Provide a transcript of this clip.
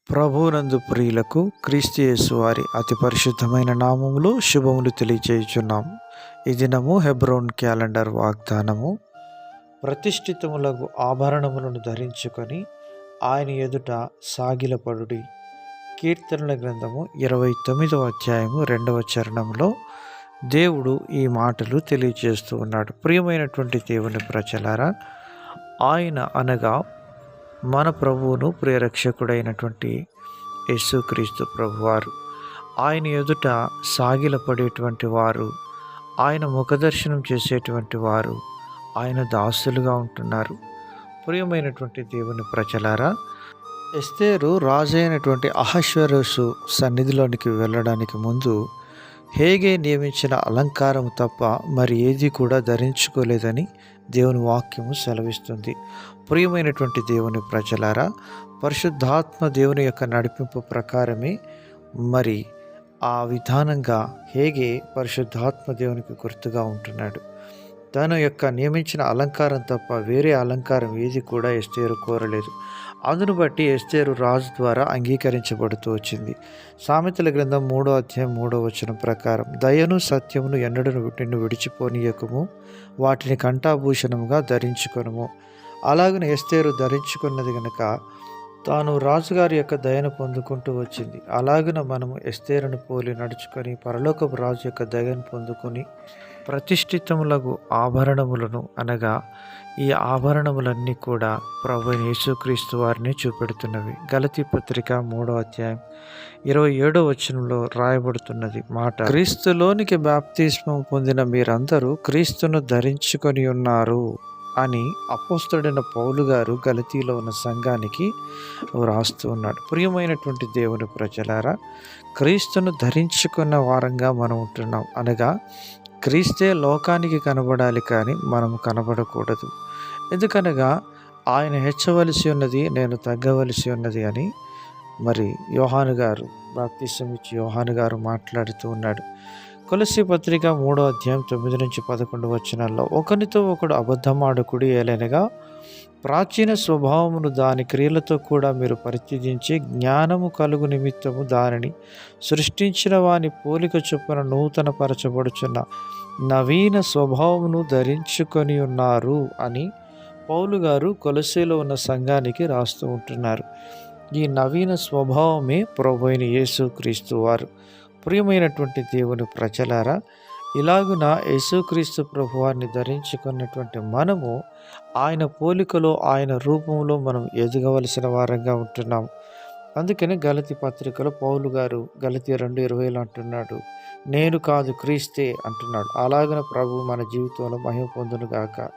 ప్రభువునందు ప్రియులకు క్రీస్తు యేసు వారి అతి పరిశుద్ధమైన నామములో శుభములు తెలియజేయుచున్నాం. ఈ దినము హెబ్రోన్ క్యాలెండర్ వాగ్దానము. ప్రతిష్ఠితములకు ఆభరణములను ధరించుకొని ఆయన ఎదుట సాగిలపడుడి. కీర్తనల గ్రంథము 29వ అధ్యాయము 2వ చరణంలో దేవుడు ఈ మాటలు తెలియజేస్తూ ఉన్నాడు. ప్రియమైనటువంటి దేవుని ప్రజలారా, ఆయన అనగా మన ప్రభువును ప్రియరక్షకుడైనటువంటి యేసుక్రీస్తు ప్రభువారు, ఆయన ఎదుట సాగిలపడేటువంటి వారు, ఆయన ముఖదర్శనం చేసేటువంటి వారు ఆయన దాసులుగా ఉంటున్నారు. ప్రియమైనటువంటి దేవుని ప్రజలారా, ఎస్తేరు రాజు అయినటువంటి అహష్వేరోషు సన్నిధిలోనికి వెళ్ళడానికి ముందు హేగే నియమించిన అలంకారం తప్ప మరి ఏది కూడా ధరించుకోలేదని దేవుని వాక్యము సెలవిస్తుంది. ప్రియమైనటువంటి దేవుని ప్రజలారా, పరిశుద్ధాత్మ దేవుని యొక్క నడిపింపు ప్రకారమే మరి ఆ విధానంగా హేగే పరిశుద్ధాత్మ దేవునికి గుర్తుగా ఉంటున్నాడు. తన యొక్క నియమించిన అలంకారం తప్ప వేరే అలంకారం ఏది కూడా ఎస్తేరు కోరలేదు. అందును బట్టి ఎస్తేరు రాజు ద్వారా అంగీకరించబడుతూ వచ్చింది. సామెతల గ్రంథం 3వ అధ్యాయం 3వ వచనం ప్రకారం, దయను సత్యమును ఎన్నడూ నిన్ను విడిచిపోనీయకము, వాటిని కంఠాభూషణముగా ధరించుకొనుము. అలాగనే ఎస్తేరు ధరించుకున్నది గనుక తాను రాజుగారి యొక్క దయను పొందుకుంటూ వచ్చింది. అలాగున మనము ఎస్తేరును పోలి నడుచుకొని పరలోకపు రాజు యొక్క దయను పొందుకొని ప్రతిష్ఠితములకు ఆభరణములను అనగా ఈ ఆభరణములన్నీ కూడా ప్రభు యేసుక్రీస్తు వారిని చూపెడుతున్నవి. గలతీ పత్రిక 3వ అధ్యాయం 27వ వచనంలో రాయబడుతున్నది మాట, క్రీస్తులోనికి బాప్తిస్మం పొందిన మీరందరూ క్రీస్తును ధరించుకొని ఉన్నారు అని అపోస్తలుడైన పౌలు గారు గలతీలో ఉన్న సంఘానికి వ్రాస్తూ ఉన్నాడు. ప్రియమైనటువంటి దేవుని ప్రజలారా, క్రీస్తును ధరించుకున్న వారంగా మనం ఉంటున్నాం. అనగా క్రీస్తే లోకానికి కనబడాలి, కానీ మనం కనబడకూడదు. ఎందుకనగా ఆయన హెచ్చవలసి ఉన్నది, నేను తగ్గవలసి ఉన్నది అని మరి యోహాను గారు, బాప్తిసం ఇచ్చి యోహాను గారు మాట్లాడుతూ ఉన్నాడు. కొలస్సీ పత్రిక 3వ అధ్యాయం 9 నుంచి 11 వచనాల్లో, ఒకనితో ఒకడు అబద్ధమాడకుడి, ఏలైనగా ప్రాచీన స్వభావమును దాని క్రియలతో కూడా మీరు పరిత్యజించి జ్ఞానము కలుగు నిమిత్తము దానిని సృష్టించిన వాని పోలిక చొప్పున నూతన పరచబడుచున్న నవీన స్వభావమును ధరించుకొని ఉన్నారు అని పౌలు గారు కొలస్సీలో ఉన్న సంఘానికి రాస్తూ ఉంటున్నారు. ఈ నవీన స్వభావమే ప్రభువైన యేసుక్రీస్తు వారు. ప్రియమైనటువంటి దేవుని ప్రజలారా, ఇలాగున యేసుక్రీస్తు ప్రభువారిని ధరించుకున్నటువంటి మనము ఆయన పోలికలో, ఆయన రూపంలో మనం ఎదగవలసిన వారంగా ఉంటున్నాం. అందుకని గలతీ పత్రికలో పౌలు గారు గలతీ 2:20 అంటున్నాడు, నేను కాదు క్రీస్తే అంటున్నాడు. అలాగన ప్రభు మన జీవితంలో మహిమ పొందును గాక.